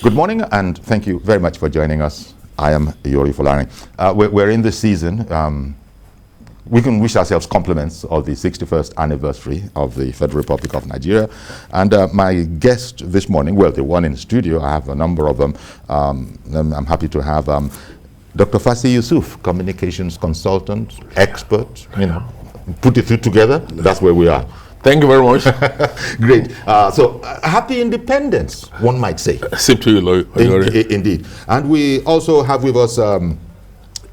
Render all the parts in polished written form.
Good morning, and thank you very much for joining us. I am Yori Folani. We're in the season. We can wish ourselves compliments of the 61st anniversary of the Federal Republic of Nigeria. And my guest this morning, well, the one in the studio, I have a number of them. I'm happy to have Dr. Fassy Yussuf, communications consultant, expert, put it together. That's where we are. Thank you very much. Great. So, happy Independence, one might say. Same to you, Lori. Indeed. And we also have with us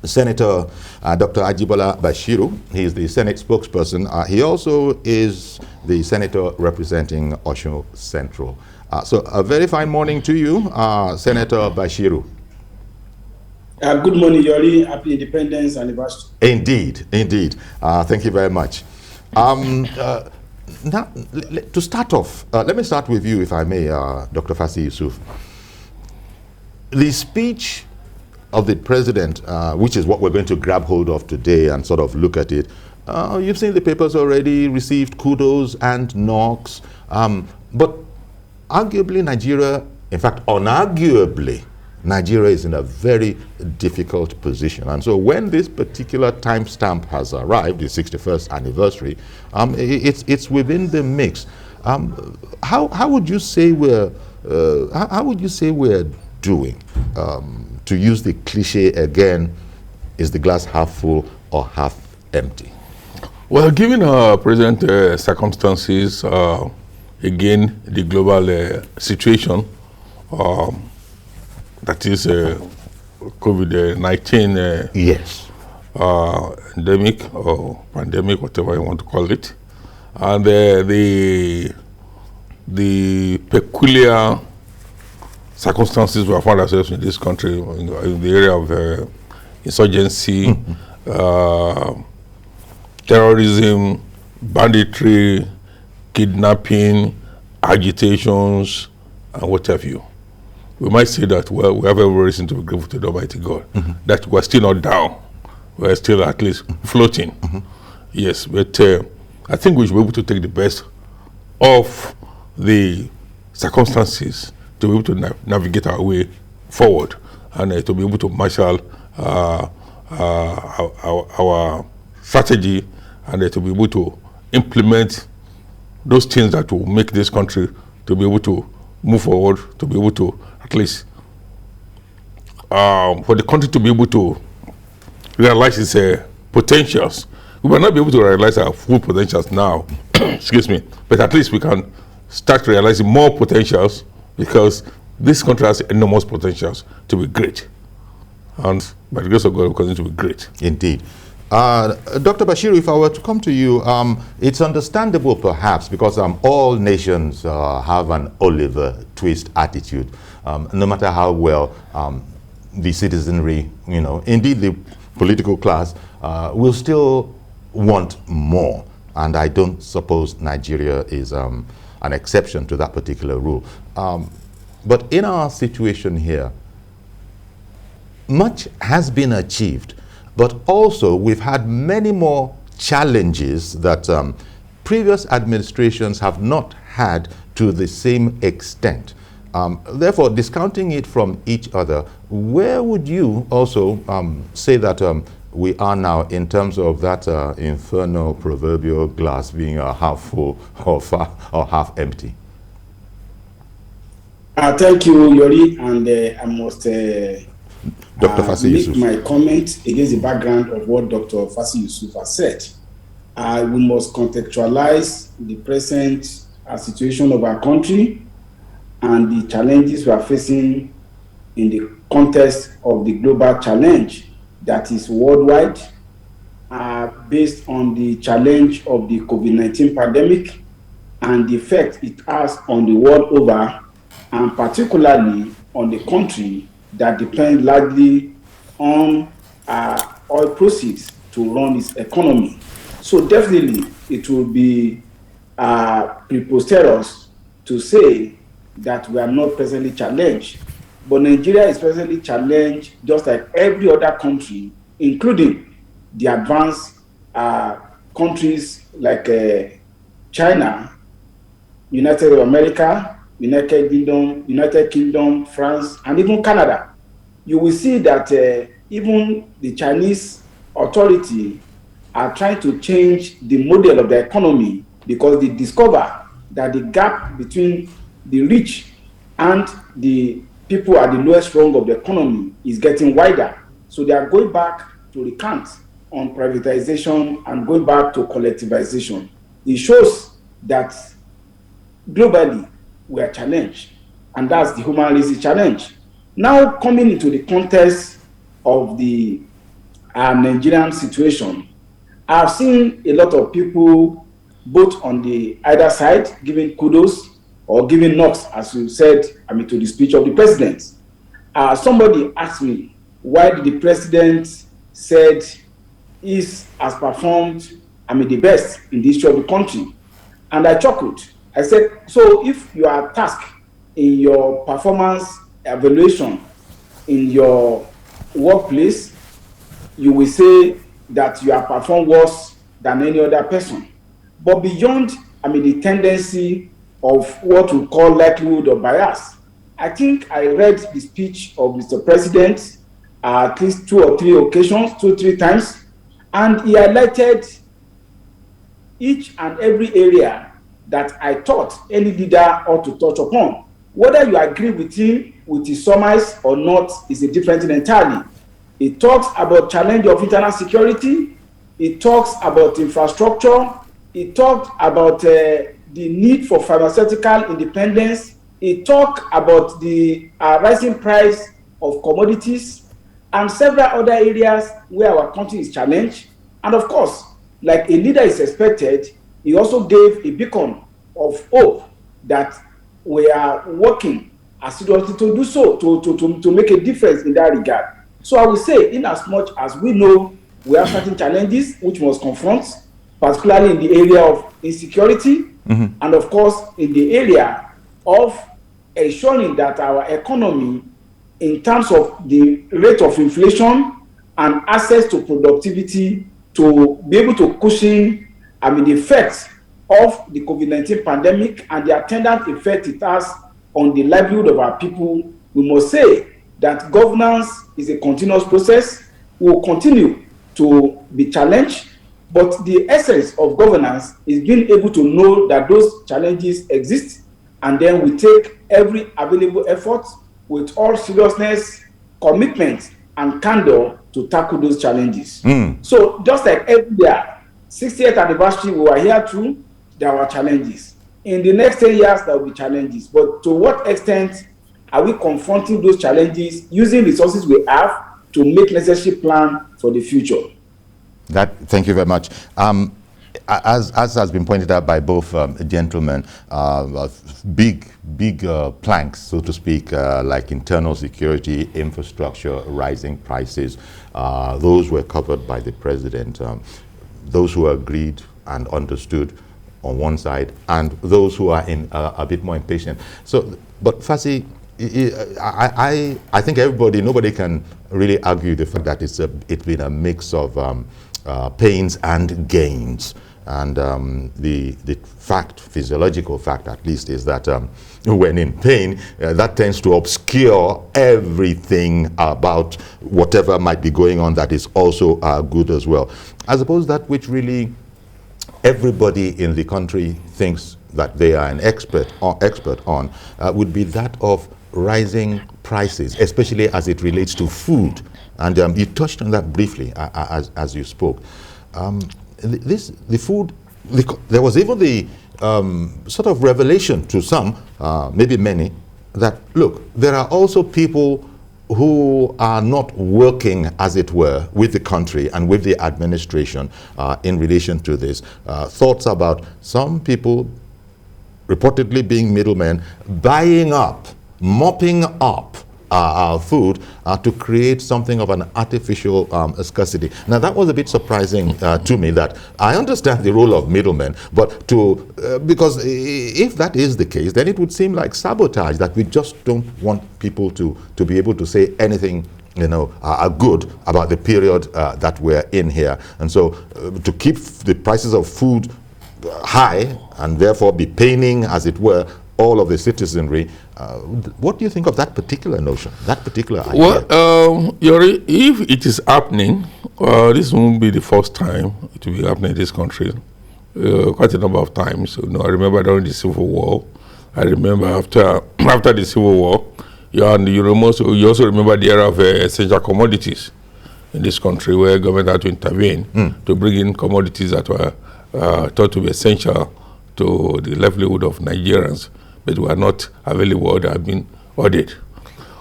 Senator Dr. Ajibola Bashiru. He is the Senate spokesperson. He also is the senator representing Osun Central. So, a very fine morning to you, Senator Bashiru. Good morning, Yori. Happy Independence anniversary. Indeed, indeed. Thank you very much. Now, to start off, let me start with you, if I may, Dr. Fassy Yussuf. The speech of the president, which is what we're going to grab hold of today and sort of look at it, you've seen the papers already, received kudos and knocks, but arguably Nigeria, in fact, unarguably, Nigeria is in a very difficult position. And so when this particular timestamp has arrived, the 61st anniversary, it's within the mix. How would you say we're doing? To use the cliche again, is the glass half full or half empty? Well, given present circumstances, again, the global situation, that is COVID-19 yes. Endemic or pandemic, whatever you want to call it, and the peculiar circumstances we have found ourselves in this country in the area of insurgency, terrorism, banditry, kidnapping, agitations, and what have you. We might say that, well, we have every reason to be grateful to the Almighty God, that we're still not down. We're still at least floating. Yes, but I think we should be able to take the best of the circumstances to be able to navigate our way forward and to be able to marshal our strategy and to be able to implement those things that will make this country to be able to move forward, to be able to at least for the country to be able to realize its potentials. We might not be able to realize our full potentials now, excuse me, but at least we can start realizing more potentials, because this country has enormous potentials to be great. And by the grace of God, we continue to be great. Indeed. Dr. Bashiru, if I were to come to you, it's understandable perhaps because all nations have an Oliver Twist attitude, no matter how well the citizenry, indeed the political class, will still want more. And I don't suppose Nigeria is an exception to that particular rule. But in our situation here, much has been achieved. But also, we've had many more challenges that previous administrations have not had to the same extent. Therefore, discounting it from each other, where would you also say that we are now in terms of that infernal proverbial glass being half full or half empty? Thank you, Yori, and I must Dr. Fassy make Yussuf. my comment against the background of what Dr. Fassy Yussuf has said. We must contextualize the present situation of our country and the challenges we are facing in the context of the global challenge that is worldwide, based on the challenge of the COVID-19 pandemic and the effect it has on the world over, and particularly on the country that depends largely on oil proceeds to run its economy. So definitely it will be preposterous to say that we are not presently challenged. But Nigeria is presently challenged just like every other country, including the advanced countries like China, United States of America, United Kingdom, France, and even Canada, you will see that even the Chinese authority are trying to change the model of the economy because they discover that the gap between the rich and the people at the lowest rung of the economy is getting wider. So they are going back to recant on privatization and going back to collectivization. It shows that globally we are challenged, and that's the human race challenge. Now coming into the context of the Nigerian situation, I've seen a lot of people both on the either side giving kudos or giving knocks, as you said, to the speech of the president. Somebody asked me, why did the president said he has performed the best in the history of the country? And I chuckled. I said, so if you are tasked in your performance evaluation in your workplace, you will say that you have performed worse than any other person. But beyond the tendency of what we call likelihood of bias, I think I read the speech of Mr. President at least 2 or 3 occasions, 2 or 3 times, and he highlighted each and every area that I thought any leader ought to touch upon. Whether you agree with him, with his surmise or not, is a different thing entirely. It talks about challenge of internal security. It talks about infrastructure. It talks about the need for pharmaceutical independence. It talks about the rising price of commodities and several other areas where our country is challenged. And of course, like a leader is expected, he also gave a beacon of hope that we are working assiduously to do so, to make a difference in that regard. So I would say, in as much as we know we have certain challenges which we must confront, particularly in the area of insecurity, and of course in the area of ensuring that our economy, in terms of the rate of inflation and access to productivity, to be able to cushion the effects of the COVID-19 pandemic and the attendant effect it has on the livelihood of our people, we must say that governance is a continuous process. We will continue to be challenged, but the essence of governance is being able to know that those challenges exist, and then we take every available effort with all seriousness, commitment, and candor to tackle those challenges. So just like every year, 60th anniversary, we were here too, there were challenges. In the next 10 years, there will be challenges. But to what extent are we confronting those challenges using resources we have to make necessary plan for the future? Thank you very much. As has been pointed out by both gentlemen, big planks, so to speak, like internal security, infrastructure, rising prices, those were covered by the president. Those who agreed and understood on one side, and those who are a bit more impatient. So, but Fassy, I think nobody can really argue the fact that it's been a mix of pains and gains. And the physiological fact at least, is that when in pain, that tends to obscure everything about whatever might be going on that is also good as well. I suppose that which really everybody in the country thinks that they are an expert on would be that of rising prices, especially as it relates to food. And you touched on that briefly as you spoke. There was even the sort of revelation to some, maybe many, that look, there are also people who are not working, as it were, with the country and with the administration in relation to this. Thoughts about some people reportedly being middlemen, buying up, mopping up our food to create something of an artificial scarcity. Now that was a bit surprising to me. That I understand the role of middlemen, but because if that is the case, then it would seem like sabotage, that we just don't want people to be able to say anything good about the period that we're in here. And so to keep the prices of food high and therefore be paining, as it were, all of the citizenry. What do you think of that particular notion, that particular idea? Well, Yori, if it is happening, this won't be the first time it will be happening in this country. Quite a number of times. You know, I remember during the Civil War. I remember after the Civil War. And you also remember the era of essential commodities in this country, where government had to intervene to bring in commodities that were thought to be essential to the livelihood of Nigerians, but were not available or had been ordered.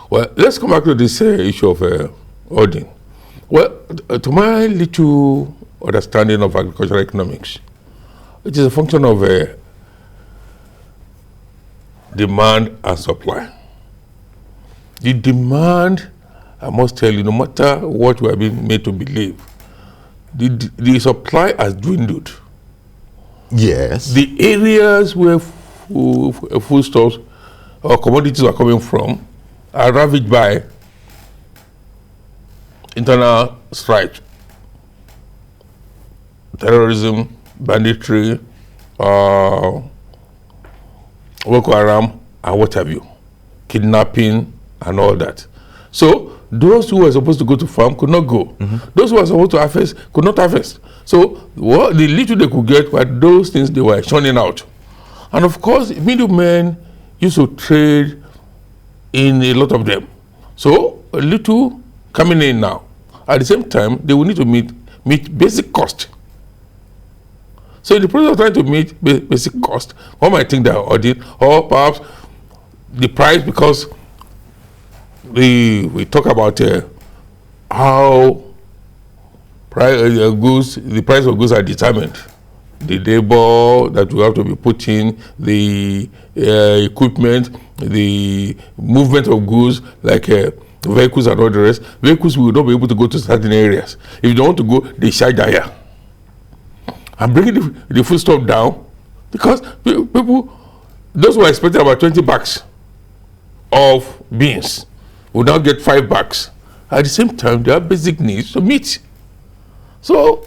Well, let's come back to this issue of ordering. Well, to my little understanding of agricultural economics, it is a function of demand and supply. The demand, I must tell you, no matter what we are being made to believe, the supply has dwindled. Yes. The areas where foodstuffs or commodities are coming from are ravaged by internal strife, terrorism, banditry, Boko Haram, and what have you, kidnapping, and all that. So those who were supposed to go to farm could not go. Those who were supposed to harvest could not harvest. So what the little they could get were those things they were churning out. And of course, middlemen used to trade in a lot of them. So a little coming in now. At the same time, they will need to meet basic cost. So in the process of trying to meet basic cost, one might think they are auditing, or perhaps the price, because we talk about how the price of goods are determined. The labor that will have to be put in, the equipment, the movement of goods, like vehicles and all the rest. Vehicles will not be able to go to certain areas. If they want to go, they charge higher. I'm bringing the food stuff down because people, those who are expecting about 20 bags of beans, will now get 5 bags. At the same time, they have basic needs to meet. So,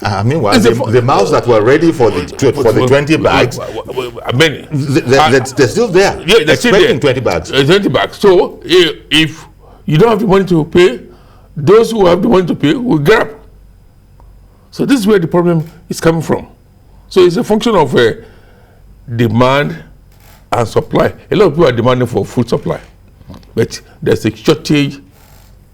I mean, the mouths that were ready for the 20 bags, many, they're still there. Yeah, they're still there. 20 bags. 20 bags. So, if you don't have the money to pay, those who have the money to pay will grab. So this is where the problem is coming from. So it's a function of demand and supply. A lot of people are demanding for food supply, but there's a shortage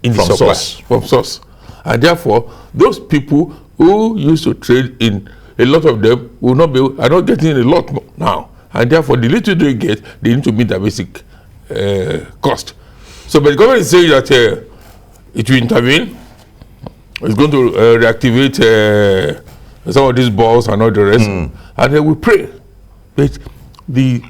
in the supply from source. And therefore, those people who used to trade in, a lot of them are not getting a lot now. And therefore, the little they get, they need to meet their basic cost. So, but the government is saying that it will intervene. It's going to reactivate some of these balls and all the rest. And then we pray. But the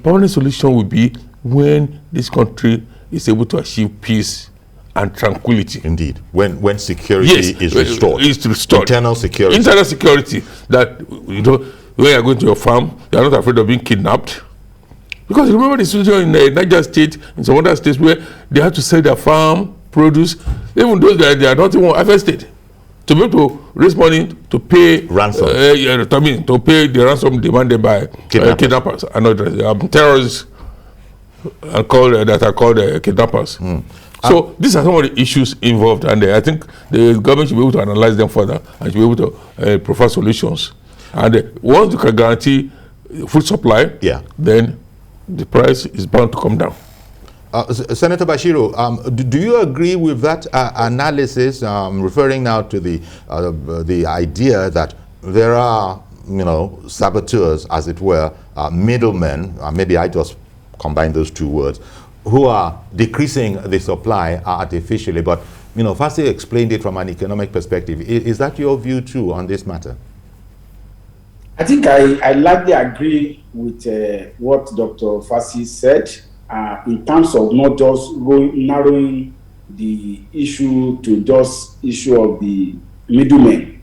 permanent solution will be when this country is able to achieve peace and tranquility. Indeed. When security is restored. Is restored. Internal security. Internal security. That, you know, when you are going to your farm, you are not afraid of being kidnapped. Because remember the situation in Niger State, in some other states where they had to sell their farm produce, even those that they are not even harvested, to be able to raise money to pay ransom. To pay the ransom demanded by kidnappers and others, terrorists that are called kidnappers. So these are some of the issues involved, and I think the government should be able to analyze them further and should be able to provide solutions. And once you can guarantee food supply, then the price is bound to come down. Senator Bashiru, do you agree with that analysis, referring now to the idea that there are, saboteurs, as it were, middlemen, maybe I just combine those two words, who are decreasing the supply artificially, but, Fassy explained it from an economic perspective. Is that your view too on this matter? I think I largely agree with what Dr. Fassy said. In terms of not just narrowing the issue to just issue of the middlemen.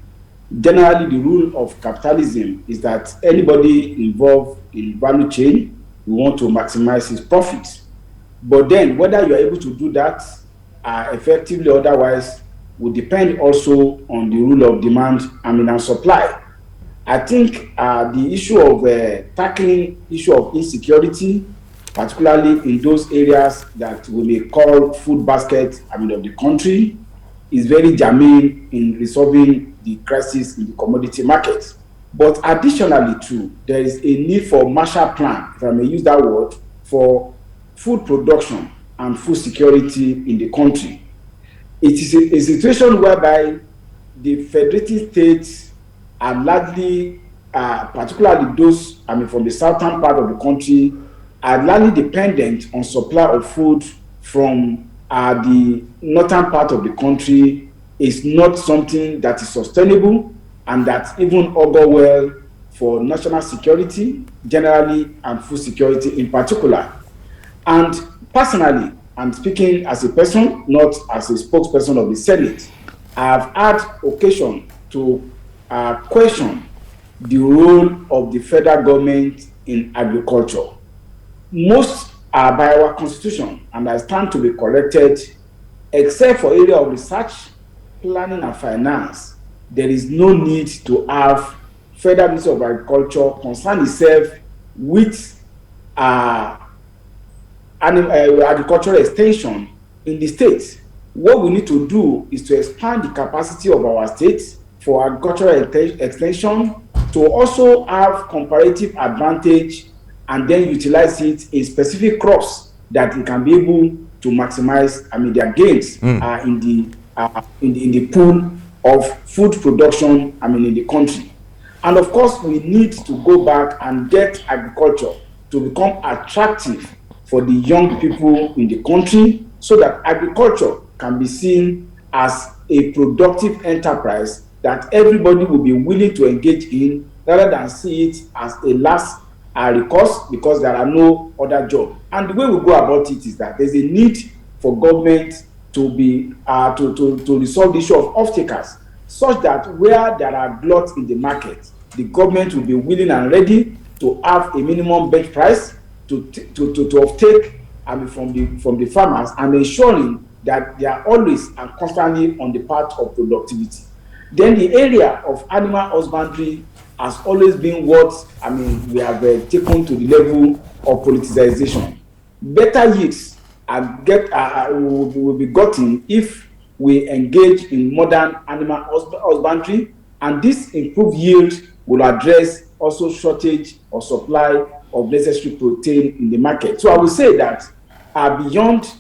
Generally, the rule of capitalism is that anybody involved in value chain will want to maximize his profits. But then whether you are able to do that effectively or otherwise will depend also on the rule of demand and supply. I think the issue of tackling issue of insecurity, particularly in those areas that we may call food basket, of the country, is very germane in resolving the crisis in the commodity market. But additionally too, there is a need for Marshall Plan, if I may use that word, for food production and food security in the country. It is a situation whereby the federating states are largely, particularly those from the southern part of the country, are largely dependent on supply of food from the northern part of the country. Is not something that is sustainable and that even augur well for national security generally and food security in particular. And personally, I'm speaking as a person, not as a spokesperson of the Senate, I've had occasion to question the role of the federal government in agriculture. Most are by our constitution, and I stand to be corrected, except for area of research, planning and finance, there is no need to have Federal Ministry of Agriculture concern itself with agricultural extension in the state. What we need to do is to expand the capacity of our states for agricultural extension, to also have comparative advantage and then utilize it in specific crops that it can be able to maximize their gains in the pool of food production in the country. And of course, we need to go back and get agriculture to become attractive for the young people in the country, so that agriculture can be seen as a productive enterprise that everybody will be willing to engage in, rather than see it as a last recourse because there are no other jobs. And the way we go about it is that there's a need for government to be to resolve the issue of off-takers, such that where there are gluts in the market, the government will be willing and ready to have a minimum bench price to offtake from the farmers, and ensuring that they are always and constantly on the path of productivity. Then the area of animal husbandry has always been what we have taken to the level of politicization. Better yields will be gotten if we engage in modern animal husbandry, and this improved yield will address also shortage or supply of necessary protein in the market. So I will say that beyond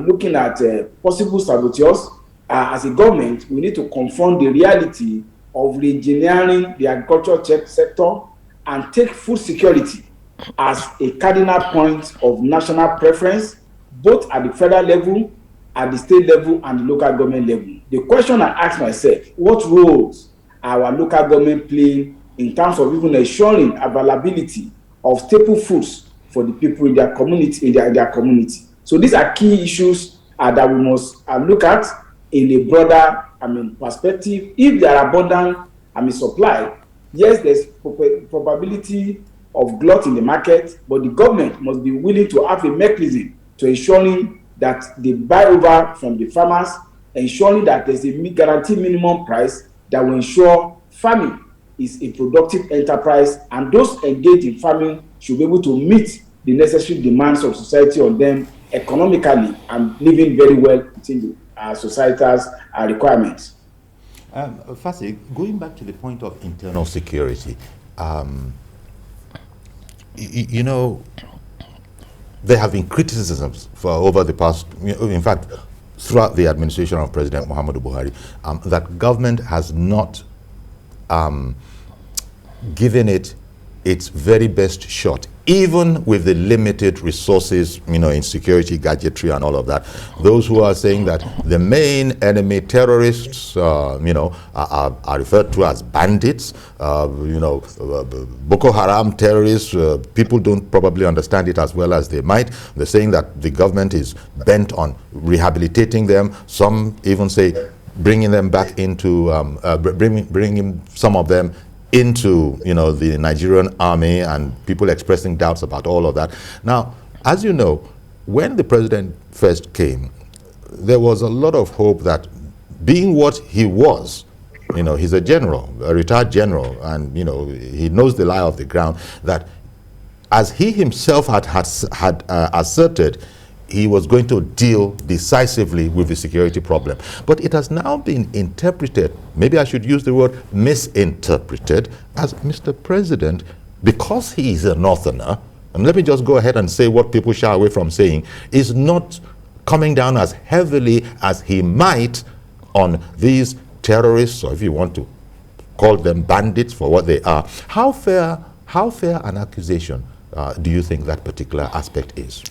looking at possible saboteurs, as a government, we need to confront the reality of re-engineering the agricultural sector and take food security as a cardinal point of national preference, both at the federal level, at the state level, and the local government level. The question I ask myself, what roles are our local government playing in terms of even ensuring availability of staple foods for the people in their community, their community? So these are key issues that we must look at in a broader perspective. If there are abundant supply, yes, there's probability of glut in the market, but the government must be willing to have a mechanism to ensuring that they buy over from the farmers, ensuring that there's a guaranteed minimum price that will ensure farming is a productive enterprise, and those engaged in farming should be able to meet the necessary demands of society on them economically and living very well within the society's requirements. Fassy, going back to the point of internal security, you know, there have been criticisms for over the past, in fact, throughout the administration of President Muhammadu Buhari, that government has not given it its very best shot, even with the limited resources, in security, gadgetry, and all of that. Those who are saying that the main enemy terrorists, are referred to as bandits, Boko Haram terrorists, people don't probably understand it as well as they might. They're saying that the government is bent on rehabilitating them. Some even say bringing them back into, bringing some of them into the Nigerian army, and people expressing doubts about all of that. Now, as you know, when the president first came, there was a lot of hope that, being what he was, You know, he's a general, a retired general, and, you know, he knows the lie of the ground that, as he himself had asserted, he was going to deal decisively with the security problem. But it has now been interpreted, maybe I should use the word misinterpreted, as Mr. President, because he is a northerner, and let me just go ahead and say what people shy away from saying, is not coming down as heavily as he might on these terrorists, or if you want to call them bandits for what they are. How fair an accusation do you think that particular aspect is?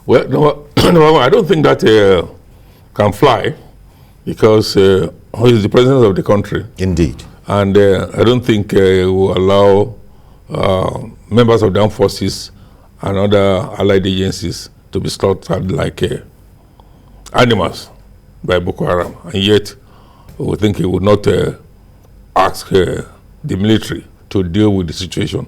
Well, no, I don't think that can fly, because he is the president of the country. Indeed. And I don't think he will allow members of the armed forces and other allied agencies to be slaughtered like animals by Boko Haram. And yet, we think he would not ask the military to deal with the situation.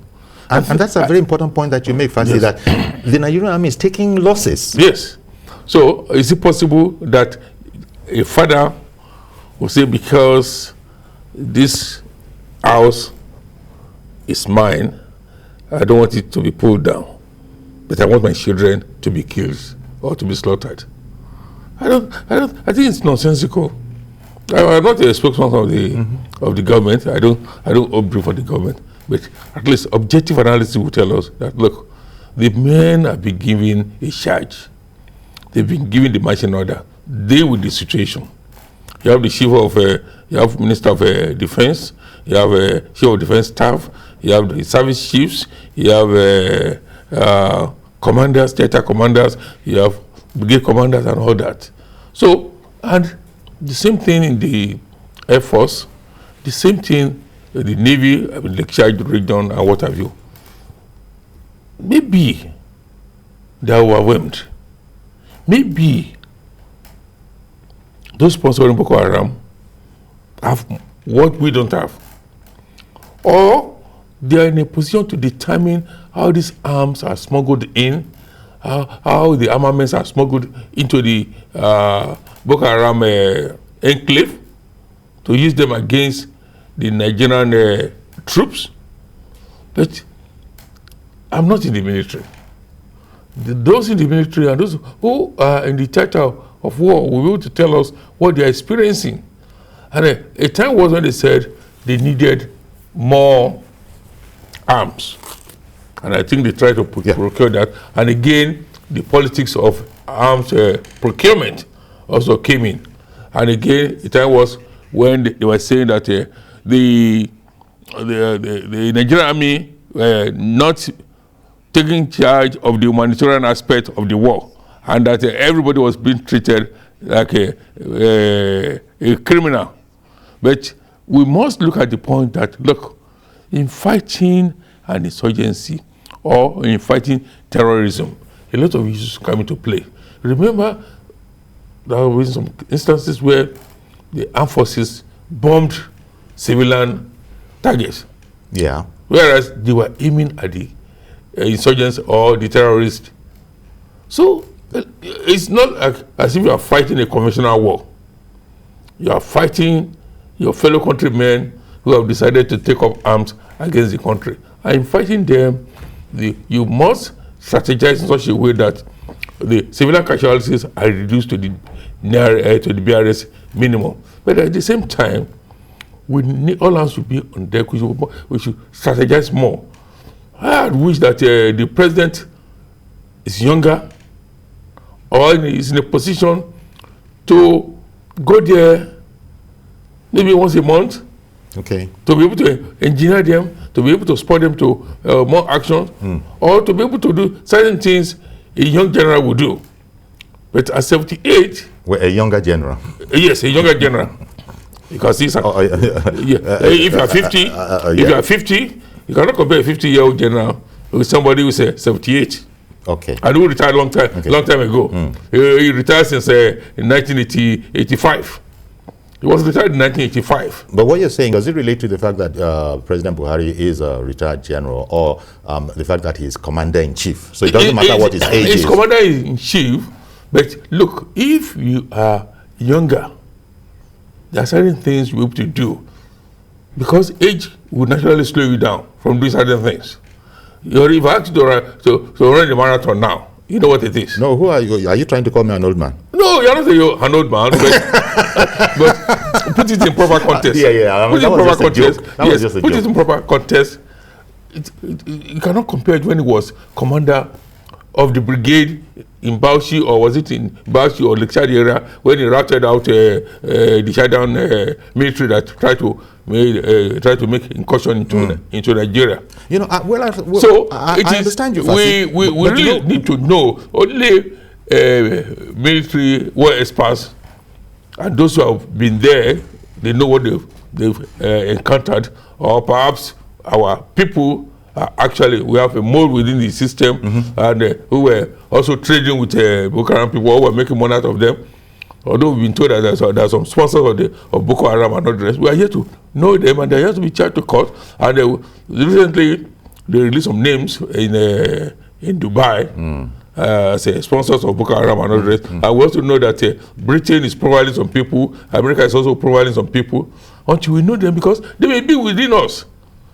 And that's a very important point that you make, Fassy, yes, that the Nigerian army is taking losses. Yes. So, is it possible that a father will say, because this house is mine, I don't want it to be pulled down, but I want my children to be killed or to be slaughtered? I think it's nonsensical. I'm not a spokesman of the government. I don't brief for the government, but at least objective analysis will tell us that, look, the men have been given a charge. They've been given the marching order. Deal with the situation. You have the chief of, you have Minister of Defense, you have chief of defense staff, you have the service chiefs, you have commanders, theater commanders, you have brigade commanders and all that. So, and the same thing in the Air Force, the same thing in the Navy, the charge region and what have you. Maybe they are overwhelmed. Maybe those sponsoring Boko Haram have what we don't have. Or they are in a position to determine how these arms are smuggled in, how the armaments are smuggled into the Boko Haram enclave, to use them against the Nigerian troops. But I'm not in the military. Those in the military and those who are in the theater of war will be able to tell us what they are experiencing. And a time was when they said they needed more arms. And I think they tried to procure that. And again, the politics of arms procurement also came in. And again, the time was when they were saying that the Nigerian army were not taking charge of the humanitarian aspect of the war, and that everybody was being treated like a criminal. But we must look at the point that, look, in fighting an insurgency or in fighting terrorism, a lot of issues come into play. Remember, there have been some instances where the armed forces bombed civilian targets. Yeah. Whereas they were aiming at the insurgents or the terrorists. So it's not as if you are fighting a conventional war. You are fighting your fellow countrymen who have decided to take up arms against the country. And in fighting them, you must strategize in such a way that the civilian casualties are reduced to the BRS minimum. But at the same time, we need all hands should be on deck. We should strategize more. I wish that the president is younger or is in a position to go there maybe once a month. Okay. To be able to engineer them, to be able to spur them to more action, or to be able to do certain things a young general would do. But at 78, well, a younger general. Yes, a younger general. Because he's if you are 50, if you are 50, you cannot compare a 50-year-old general with somebody who's 78. Okay. And who retired long time ago. He retired since 1985. He was retired in 1985. But what you're saying, does it relate to the fact that President Buhari is a retired general, or the fact that he's commander-in-chief? So it doesn't matter what his age is. He's commander-in-chief, but look, if you are younger, there are certain things you have to do. because age would naturally slow you down from doing certain things. If I ask you to run the marathon now, you know what it is. No, who are you? Are you trying to call me an old man? No, you're not an old man, but put it in proper context. Yeah. Put it in proper context. Yes, put it in proper context. You cannot compare it when he was commander of the brigade in Bauchi, or was it in Bauchi or Lake Chad area, when he routed out the shutdown military that tried to make incursion into Nigeria. You know, I understand you. We really need to know. Only military war experts and those who have been there, they know what they've encountered, or perhaps our people. Actually, we have a mole within the system, and who were also trading with Boko Haram people who were making money out of them. Although we've been told that there are some sponsors of Boko Haram and not the rest, we are here to know them, and they are here to be charged to court. And recently, they released some names in Dubai as sponsors of Boko Haram and not the rest. And we also know that Britain is providing some people, America is also providing some people, until we know them, because they may be within us.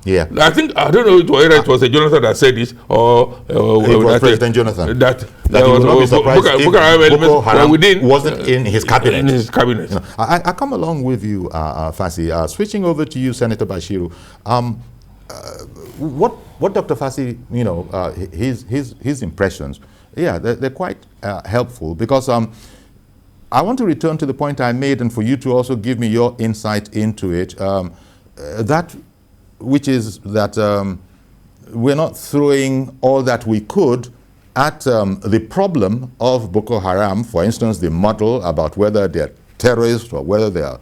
Yeah, I don't know whether it was Jonathan that said this, or it was President Jonathan. That you will not be surprised if Boko Haram wasn't in his cabinet. In his cabinet. No, I come along with you, Fassy. Switching over to you, Senator Bashiru. What Dr. Fassy, his impressions, they're quite helpful, because I want to return to the point I made, and for you to also give me your insight into it. Which is that we're not throwing all that we could at the problem of Boko Haram. For instance, the model about whether they're terrorists or whether they are,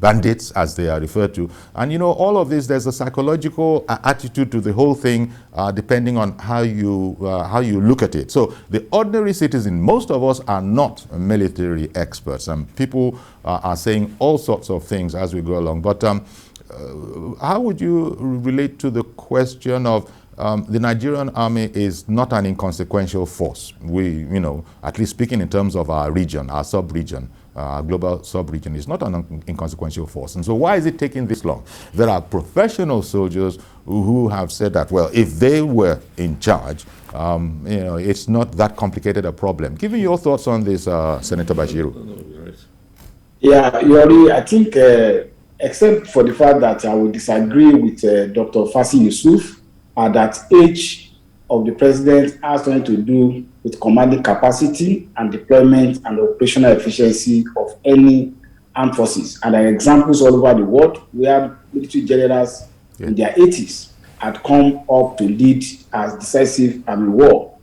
bandits, as they are referred to. And all of this, there's a psychological attitude to the whole thing, depending on how you look at it. So the ordinary citizen, most of us are not military experts, and people are saying all sorts of things as we go along. But how would you relate to the question of the Nigerian army is not an inconsequential force? We, at least speaking in terms of our region, our sub-region, global sub-region, is not an inconsequential force. And so why is it taking this long? There are professional soldiers who have said that, well, if they were in charge, it's not that complicated a problem. Give me your thoughts on this, Senator Bashiru. Yeah, Yori, I think, except for the fact that I would disagree with Dr. Fassy Yussuf, that age of the president has something to do with commanding capacity and deployment and operational efficiency of any armed forces. And there are examples all over the world where military generals in their 80s had come up to lead as decisive war.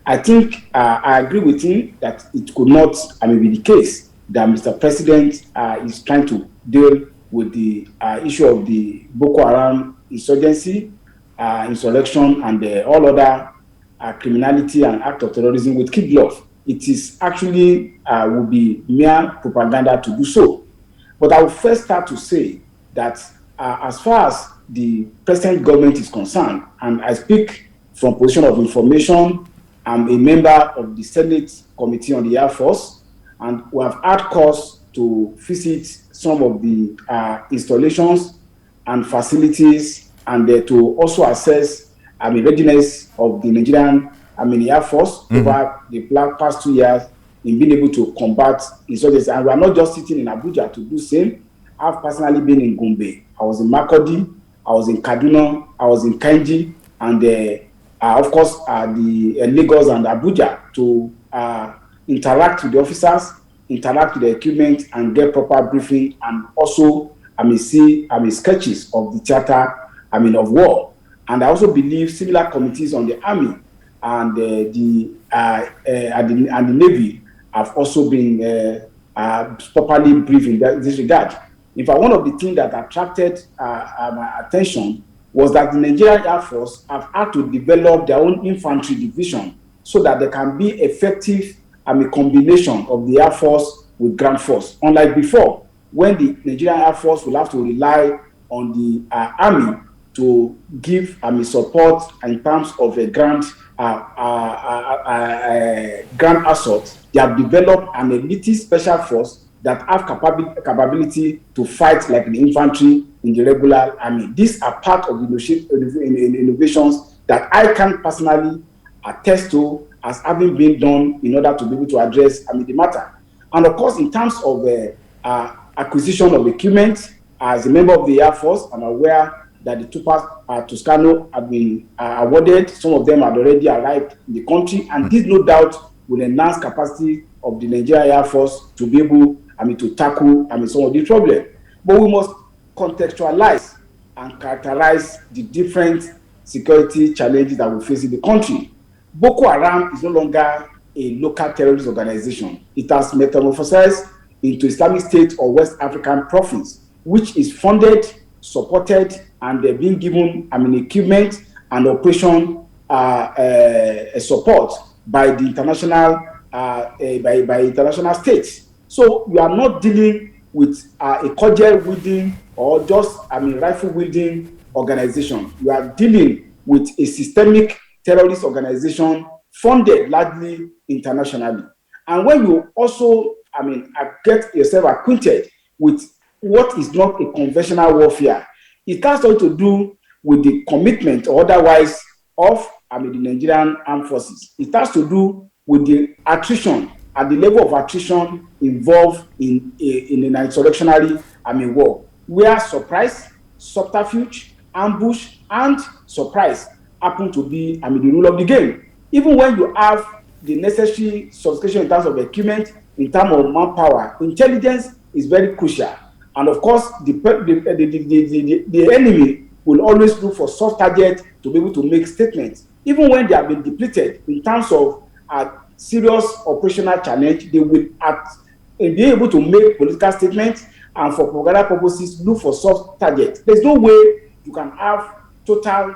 I think I agree with him that it could not be the case that Mr. President is trying to deal with the issue of the Boko Haram insurgency, insurrection, and all other criminality and act of terrorism with kid glove. It is actually would be mere propaganda to do so. But I will first start to say that as far as the present government is concerned, and I speak from position of information, I'm a member of the Senate Committee on the Air Force, and we have had cause to visit some of the installations and facilities, and to also assess readiness of the Nigerian Air Force over the past 2 years in being able to combat insurgency. And we are not just sitting in Abuja to do the same. I've personally been in Gombe, I was in Makurdi, I was in Kaduna, I was in Kainji, and of course the Lagos and Abuja to interact with the officers, interact with the equipment, and get proper briefing, and also see sketches of the theater of war. And I also believe similar committees on the army and the navy have also been properly briefed in this regard. In fact, one of the things that attracted my attention was that the Nigerian Air Force have had to develop their own infantry division so that there can be effective combination of the Air Force with ground force. Unlike before, when the Nigerian Air Force will have to rely on the army to give support in terms of a grand assault, they have developed an elite special force that have capability to fight like the infantry in the regular army. These are part of the innovations that I can personally attest to as having been done in order to be able to address the matter. And of course, in terms of acquisition of equipment, as a member of the Air Force, I'm aware that the Tupac Toscano have been awarded. Some of them had already arrived in the country, and this no doubt will enhance capacity of the Nigerian Air Force to be able to tackle some of the problems. But we must contextualize and characterize the different security challenges that we face in the country. Boko Haram is no longer a local terrorist organization. It has metamorphosed into Islamic State or West African province, which is funded, supported, and they're being given equipment and operation support by the international by international states. So we are not dealing with a cordial wielding or just rifle wielding organization. We are dealing with a systemic terrorist organization funded largely internationally. And when you also get yourself acquainted with what is not a conventional warfare, it has all to do with the commitment or otherwise of the Nigerian armed forces. It has to do with the attrition and the level of attrition involved in an insurrectionary war, where surprise, subterfuge, ambush, and surprise happen to be the rule of the game. Even when you have the necessary sophistication in terms of equipment, in terms of manpower, intelligence is very crucial. And of course, the enemy will always look for soft targets to be able to make statements. Even when they have been depleted in terms of a serious operational challenge, they will be able to make political statements and for propaganda purposes look for soft targets. There's no way you can have total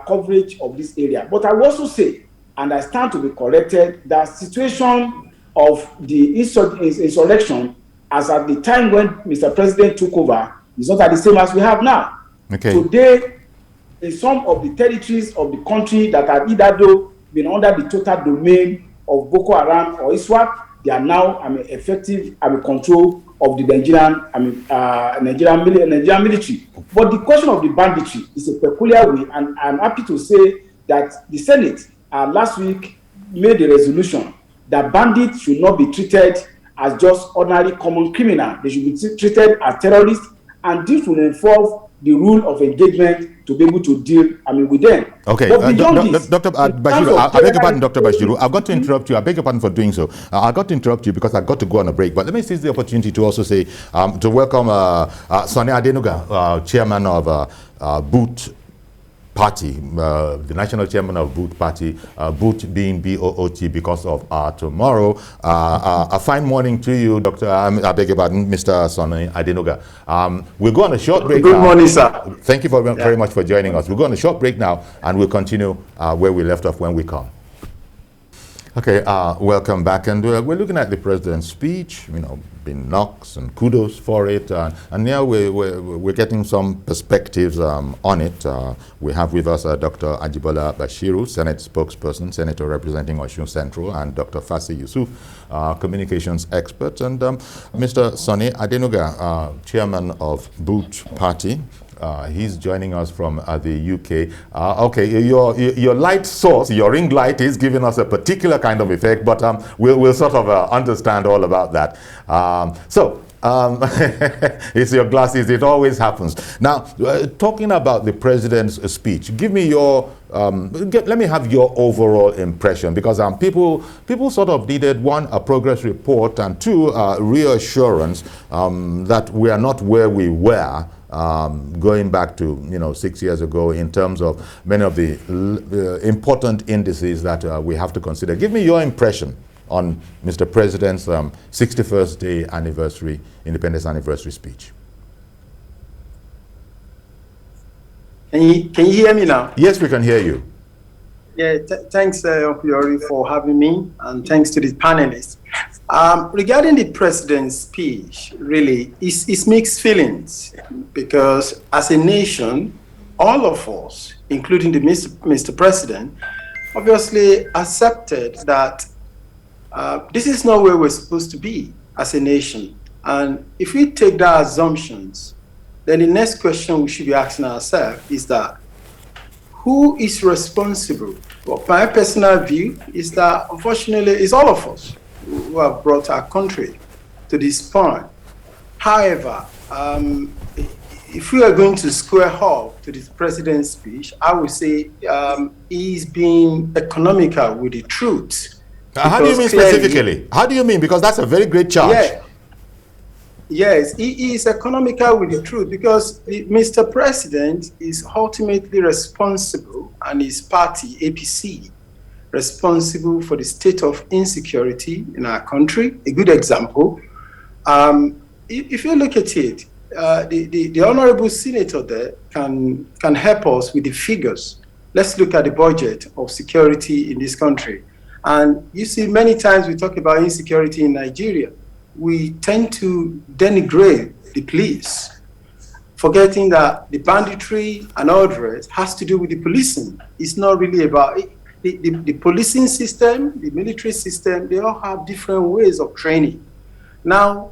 coverage of this area. But I will also say, and I stand to be corrected, that situation of the insurrection as at the time when Mr. President took over is not the same as we have now. Okay. Today, in some of the territories of the country that have either been under the total domain of Boko Haram or ISWAP, they are now effective control of the Nigerian military. But the question of the banditry is a peculiar way, and I'm happy to say that the Senate last week made a resolution that bandits should not be treated as just ordinary common criminal. They should be treated as terrorists, and this will involve the rule of engagement to be able to deal with them. Okay, Dr. Bashiru, I beg your pardon, Dr. Bashiru. I've got to interrupt you. I beg your pardon for doing so. I got to interrupt you because I've got to go on a break. But let me seize the opportunity to also say, to welcome Sani Adenuga, chairman of Boot Party, the national chairman of Boot Party, Boot being B-O-O-T because of tomorrow. A fine morning to you, Dr. I beg your pardon, Mr. Sani Adenuga. We'll go on a short break. Good morning, sir. Thank you very much for joining us. We'll go on a short break now, and we'll continue where we left off when we come. Okay, welcome back, and we're looking at the president's speech, been knocks and kudos for it, and now we're getting some perspectives on it. We have with us Dr. Ajibola Bashiru, Senate spokesperson, Senator representing Osun Central, and Dr. Fassy Yussuf, communications expert, and Mr. Sani Adenuga, chairman of Boot Party. He's joining us from the UK. Okay, your light source, your ring light is giving us a particular kind of effect, but we'll sort of understand all about that. It's your glasses, it always happens. Now, talking about the president's speech, give me your, let me have your overall impression, because people sort of needed, one, a progress report, and two, reassurance that we are not where we were going back to 6 years ago in terms of many of the important indices that we have to consider. Give me your impression on Mr. President's 61st day anniversary, independence anniversary speech. Can you hear me now? Yes, we can hear you. Yeah, thanks, Opiori, for having me, and thanks to the panelists. Regarding the president's speech, really, it's mixed feelings, because as a nation, all of us, including the Mr. President, obviously accepted that this is not where we're supposed to be as a nation. And if we take that assumptions, then the next question we should be asking ourselves is that who is responsible? Well, my personal view is that unfortunately it's all of us who have brought our country to this point. However, if we are going to square up to the president's speech, I would say he's being economical with the truth. How do you mean specifically? How do you mean? Because that's a very great charge. Yeah. Yes, he is economical with the truth because Mr. President is ultimately responsible, and his party, APC, responsible for the state of insecurity in our country. A good example, if you look at it, the Honorable Senator there can help us with the figures. Let's look at the budget of security in this country. And you see, many times we talk about insecurity in Nigeria. We tend to denigrate the police, forgetting that the banditry and all the rest has to do with the policing. It's not really about it. The policing system, the military system, they all have different ways of training. Now,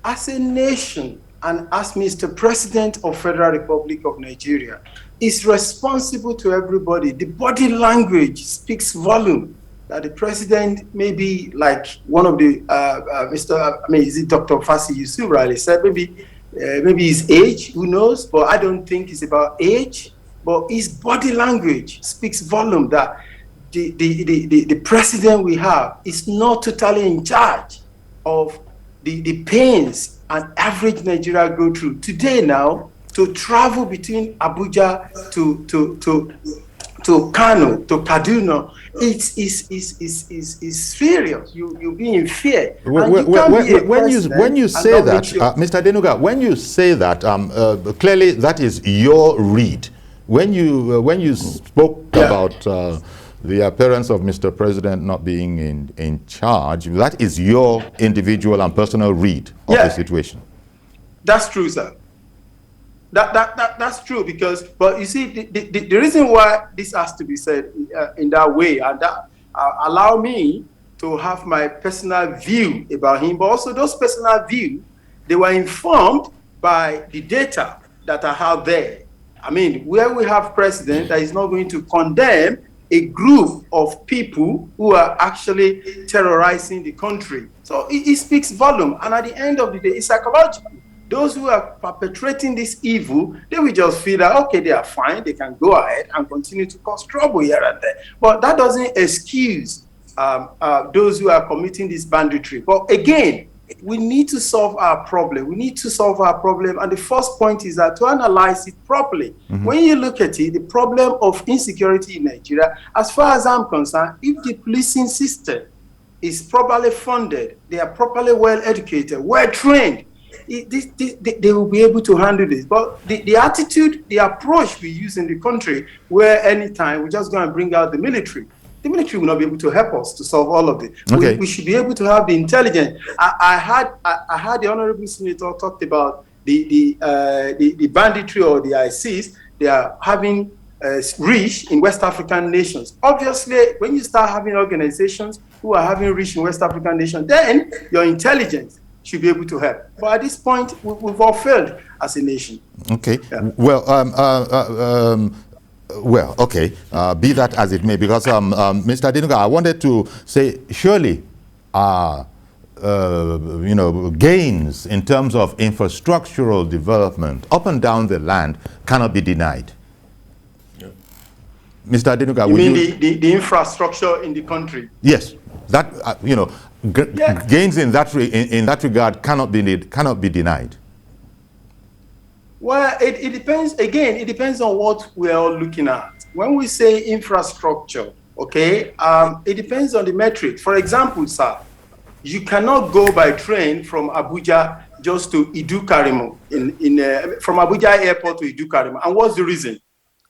as a nation and as Mr. President of Federal Republic of Nigeria is responsible to everybody, the body language speaks volume. That the president may be like one of the is it Dr. Fassy Yussuf rightly said, maybe his age, who knows, but I don't think it's about age, but his body language speaks volume that the president we have is not totally in charge of the pains an average Nigeria go through. Today now, to travel between Abuja to Kano, to Kaduna, it's serious. You be in fear. When you say that, Mr. Denuga, when you say that, clearly that is your read. When you spoke about the appearance of Mr. President not being in charge, that is your individual and personal read of the situation. That's true, sir. That's true, because, but you see, the reason why this has to be said in that way, and that allow me to have my personal view about him, but also those personal views, they were informed by the data that are out there. I mean, where we have president that is not going to condemn a group of people who are actually terrorizing the country. So it speaks volume, and at the end of the day, it's psychological. Those who are perpetrating this evil, they will just feel that, okay, they are fine, they can go ahead and continue to cause trouble here and there. But that doesn't excuse those who are committing this banditry. But again, we need to solve our problem. We need to solve our problem. And the first point is that to analyze it properly. Mm-hmm. When you look at it, the problem of insecurity in Nigeria, as far as I'm concerned, if the policing system is properly funded, they are properly well educated, well trained, they will be able to handle this. But the attitude, the approach we use in the country, where anytime we're just going to bring out the military will not be able to help us to solve all of it. Okay. We should be able to have the intelligence. I had the Honorable Senator talked about the banditry or the ISIS. They are having reach in West African nations. Obviously, when you start having organizations who are having reach in West African nations, then your intelligence should be able to help. But at this point, we've all failed as a nation. Okay. Yeah. Well, okay. Be that as it may, because Mr. Denuga, I wanted to say, surely, gains in terms of infrastructural development up and down the land cannot be denied. Yeah. Mr. Denuga, you mean the infrastructure in the country? Yes. That gains in that regard cannot be denied. Well, it depends. Again, it depends on what we are all looking at. When we say infrastructure, okay, it depends on the metric. For example, sir, you cannot go by train from Abuja just to Idu-Karimu, from Abuja airport to Idu-Karimu. And what's the reason?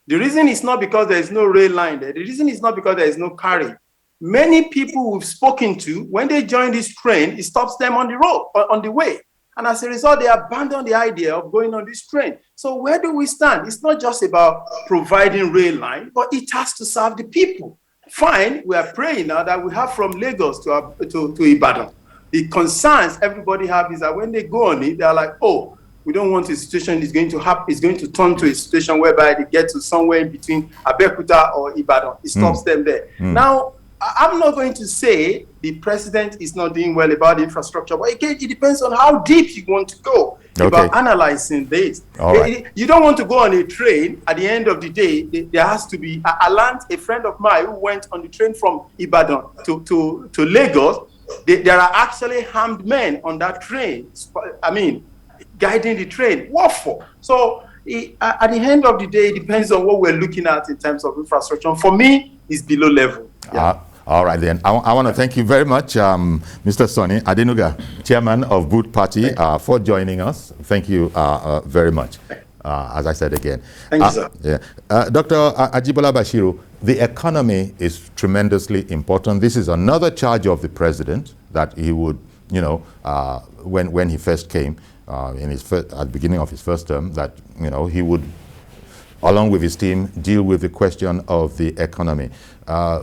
The reason is not because there is no rail line there. The reason is not because there is no carry. Many people we've spoken to, when they join this train, it stops them on the road, on the way. And as a result, they abandon the idea of going on this train. So where do we stand? It's not just about providing rail line, but it has to serve the people. Fine, we are praying now that we have from Lagos to Ibadan. the concerns everybody have is that when they go on it, they're like, oh, we don't want a situation is going to happen. It's going to turn to a situation whereby they get to somewhere in between Abeokuta or Ibadan. It stops them there. Now, I'm not going to say the president is not doing well about infrastructure, but again, it depends on how deep you want to go about analyzing this. You don't want to go on a train. At the end of the day, there has to be. I learned a friend of mine who went on the train from Ibadan to Lagos. There are actually armed men on that train. I mean, guiding the train. What for? So at the end of the day, it depends on what we're looking at in terms of infrastructure. For me, it's below level. All right, then. I want to thank you very much, Mr. Sonny Adenuga, Chairman of Boot Party, for joining us. Thank you very much, as I said again. Thank you, sir. Dr. Ajibola Bashiru, the economy is tremendously important. This is another charge of the president that he would, when he first came, at the beginning of his first term, that, he would, along with his team, deal with the question of the economy.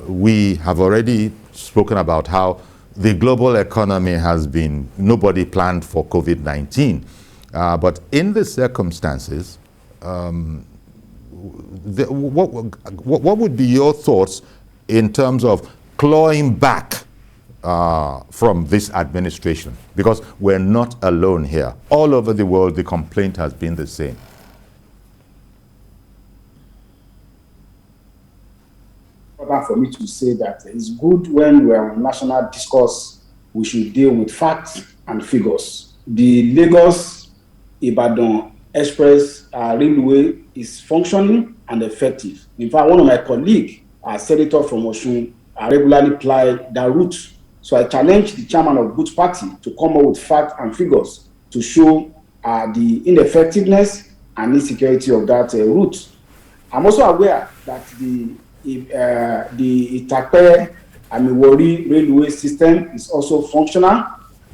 We have already spoken about how the global economy has been, nobody planned for COVID-19. But in the circumstances, what would be your thoughts in terms of clawing back from this administration? Because we're not alone here. All over the world, the complaint has been the same. For me to say that it's good when we're on national discourse, we should deal with facts and figures. The Lagos-Ibadan Express Railway is functioning and effective. In fact, one of my colleagues, a senator from Osun, regularly ply that route. So I challenge the chairman of Boot Party to come up with facts and figures to show the ineffectiveness and insecurity of that route. I'm also aware that the Itape and Wari railway system is also functional,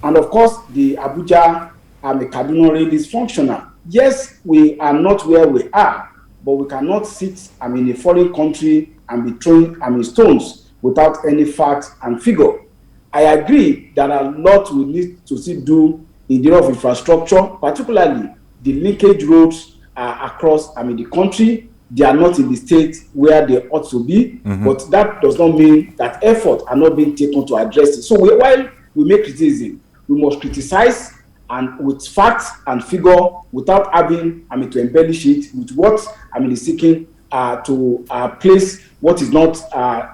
and of course the Abuja and the Kaduna rail is functional. Yes, we are not where we are, but we cannot sit in a foreign country and be throwing stones without any facts and figure. I agree that a lot we need to still do in the area of infrastructure, particularly the linkage roads across the country. They are not in the state where they ought to be, but that does not mean that efforts are not being taken to address it. So while we make criticism, we must criticize and with facts and figure without having to embellish it with what is seeking to place what is not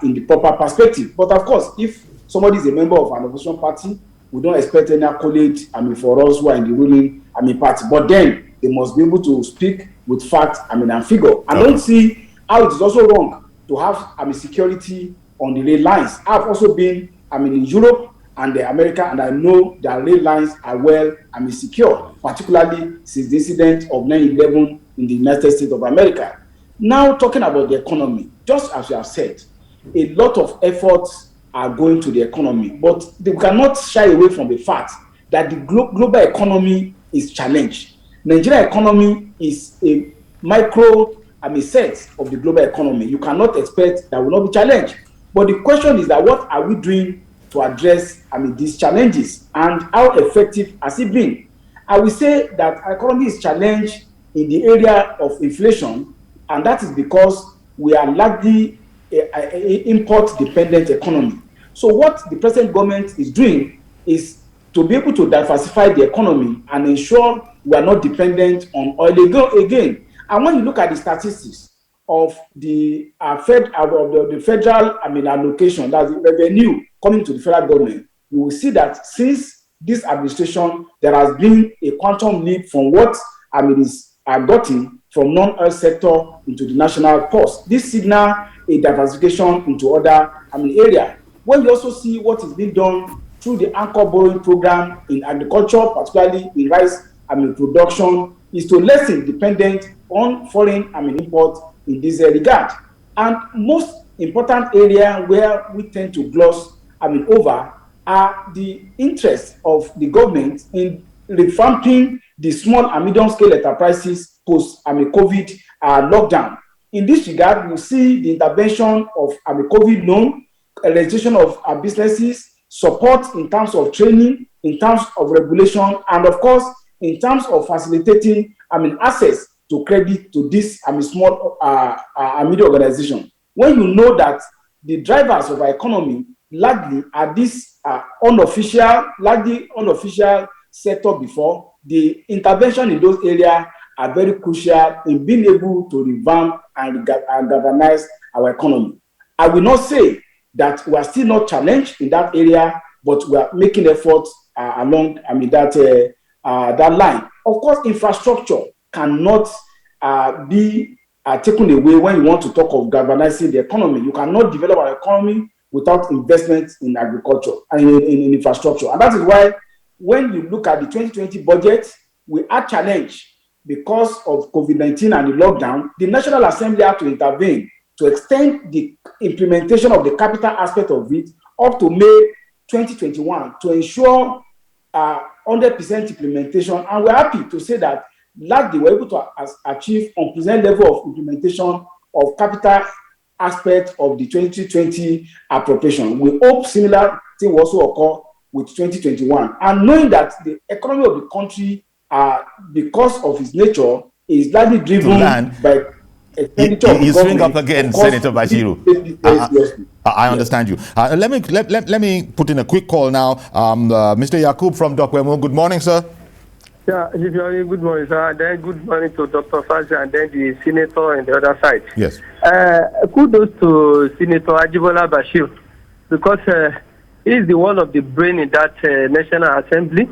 in the proper perspective. But of course, if somebody is a member of an opposition party, we don't expect any accolade for us who are in the ruling party. But then they must be able to speak with facts and figure. I don't see how it is also wrong to have security on the rail lines. I've also been in Europe and America, and I know that rail lines are well secure, particularly since the incident of 9/11 in the United States of America. Now talking about the economy, just as you have said, a lot of efforts are going to the economy, but we cannot shy away from the fact that the global economy is challenged. Nigerian economy is a micro set of the global economy. You cannot expect that will not be challenged. But the question is that what are we doing to address these challenges, and how effective has it been? I will say that our economy is challenged in the area of inflation, and that is because we are largely a import-dependent economy. So what the present government is doing is to be able to diversify the economy and ensure we are not dependent on oil again. And when you look at the statistics of the federal allocation, that's the revenue coming to the federal government, you will see that since this administration, there has been a quantum leap from what is gotten from non-oil sector into the national purse. This signals a diversification into other areas. When you also see what is being done through the anchor borrowing program in agriculture, particularly in rice production, is to lessen dependence on foreign import in this regard. And most important area where we tend to gloss over are the interests of the government in revamping the small and medium scale enterprises post COVID lockdown. In this regard, you see the intervention of COVID loan, registration of businesses, support in terms of training, in terms of regulation, and of course, in terms of facilitating, access to credit to this, small and medium organization. When you know that the drivers of our economy largely are this largely unofficial sector before, the intervention in those areas are very crucial in being able to revamp and galvanize our economy. I will not say that we are still not challenged in that area, but we are making efforts along that line. Of course, infrastructure cannot be taken away when you want to talk of galvanizing the economy. You cannot develop our economy without investment in agriculture and in infrastructure. And that is why when you look at the 2020 budget, we are challenged because of COVID-19 and the lockdown. The National Assembly had to intervene to extend the implementation of the capital aspect of it up to May 2021 to ensure 100% implementation. And we're happy to say that last they were able to achieve unprecedented level of implementation of capital aspect of the 2020 appropriation. We hope similar thing will also occur with 2021. And knowing that the economy of the country, because of its nature, is largely driven by expenditure. You swing up again, Senator Bashiru. I understand you. Let me put in a quick call now. Mr. Yakub from Dokwemo. Good morning, sir. Yeah, good morning, sir. Then good morning to Dr. Fassy and then the senator on the other side. Yes. Kudos to Senator Ajibola Bashiru, because he's the one of the brain in that National Assembly.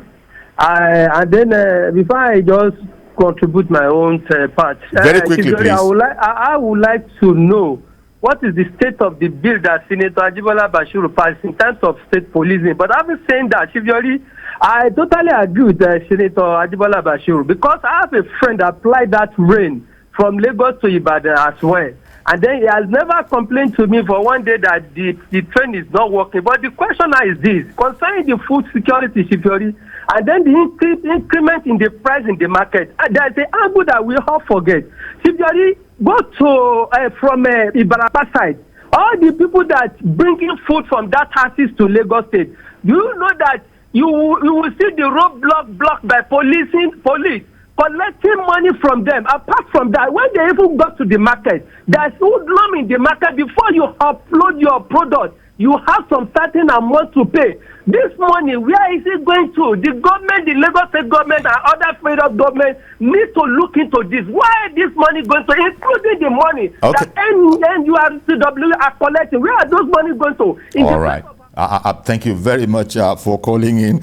And then before I just contribute my own part, very quickly, please. I would like to know what is the state of the bill that Senator Ajibola Bashiru passed in terms of state policing. But I've been saying that, Chivyori, I totally agree with Senator Ajibola Bashiru, because I have a friend that applied that rain from Lagos to Ibadan as well. And then he has never complained to me for one day that the train is not working. But the question now is this, concerning the food security, Chivyori, and then the increment in the price in the market. And there's an angle that we all forget. Chivyori, go to from Ibarapa side. All the people that bringing food from that houses to Lagos State, do you know that you will see the roadblock blocked by police collecting money from them? Apart from that, when they even got to the market, there's hoodlum in the market. Before you upload your product, you have some certain amount to pay. This money, where is it going to? The government, the Lagos State government and other federal government need to look into this. Where is this money going to? Including the money that NURCW are collecting. Where are those money going to? All right. Thank you very much for calling in.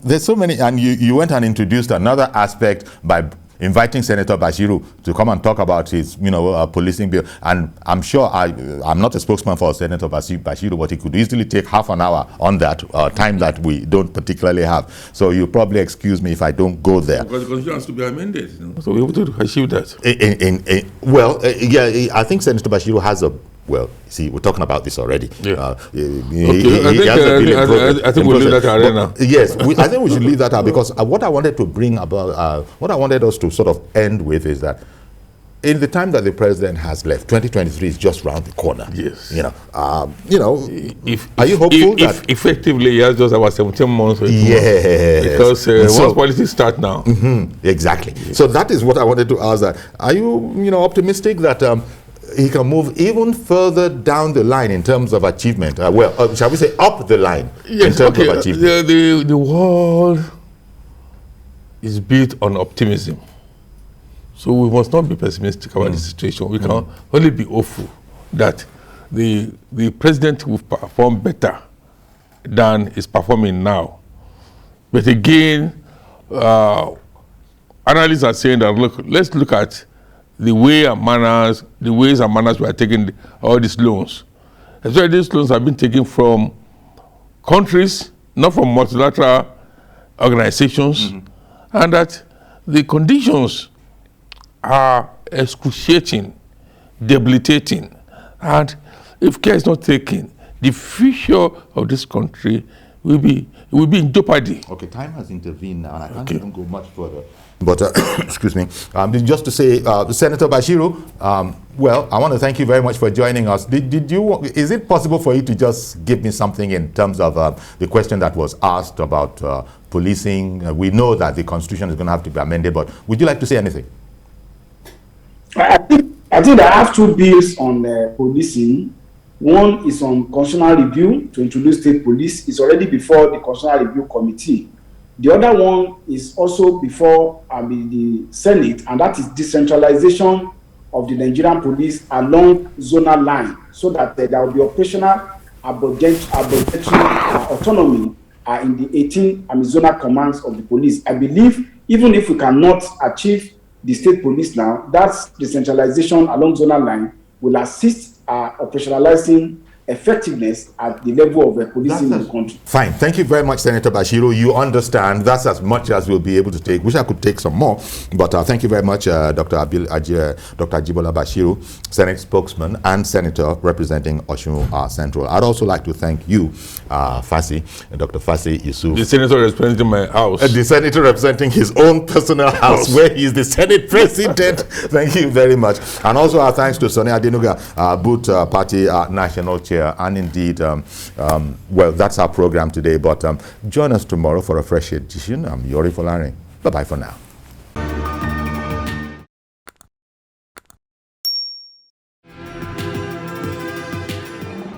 There's so many, and you went and introduced another aspect by inviting Senator Bashiru to come and talk about his, policing bill. And I'm sure I'm not a spokesman for Senator Bashiru, but he could easily take half an hour on that time that we don't particularly have. So you probably excuse me if I don't go there. Because the constitution has to be amended, so we have to achieve that. I think Senator Bashiru has a. Well, see, we're talking about this already. Yeah. I think we'll leave that arena. Yes, I think we should leave that out, because what I wanted to bring about, what I wanted us to sort of end with is that in the time that the president has left, 2023 is just round the corner. Yes. Are you hopeful that effectively he has just about 17 months? Yes. Because once politics start now. Mm-hmm, exactly. So that is what I wanted to ask. That are you, optimistic that he can move even further down the line in terms of achievement? Shall we say up the line in terms of achievement? The world is built on optimism. So we must not be pessimistic about the situation. We can only be hopeful that the president will perform better than is performing now. But again, analysts are saying that, look, let's look at the ways and manners we are taking all these loans. Especially these loans have been taken from countries, not from multilateral organizations, and that the conditions are excruciating, debilitating, and if care is not taken, the future of this country will be in jeopardy. Okay, time has intervened now, and I can't even go much further. But, excuse me, just to say, Senator Bashiru, well, I want to thank you very much for joining us. Is it possible for you to just give me something in terms of the question that was asked about policing? We know that the Constitution is going to have to be amended, but would you like to say anything? I think I have two bills on policing. One is on constitutional review to introduce state police. It's already before the constitutional review committee. The other one is also before the Senate, and that is decentralization of the Nigerian police along zonal line, so that there will be operational budgetary autonomy in the 18 zonal commands of the police. I believe even if we cannot achieve the state police now, that decentralization along zonal line will assist operationalizing effectiveness at the level of policing in the country. Fine. Thank you very much, Senator Bashiru. You understand that's as much as we'll be able to take. Wish I could take some more, but thank you very much, Dr. Ajibola Bashiru, Senate spokesman and senator representing Osun Central. I'd also like to thank you, Fassy, Dr. Fassy Yussuf. The senator representing my house. The senator representing his own personal house, where he is the Senate president. Thank you very much. And also our thanks to Sonny Adenuga, Boot Party National Chair. And indeed, well, that's our program today. But join us tomorrow for a fresh edition. I'm Yori Folari. Bye-bye for now.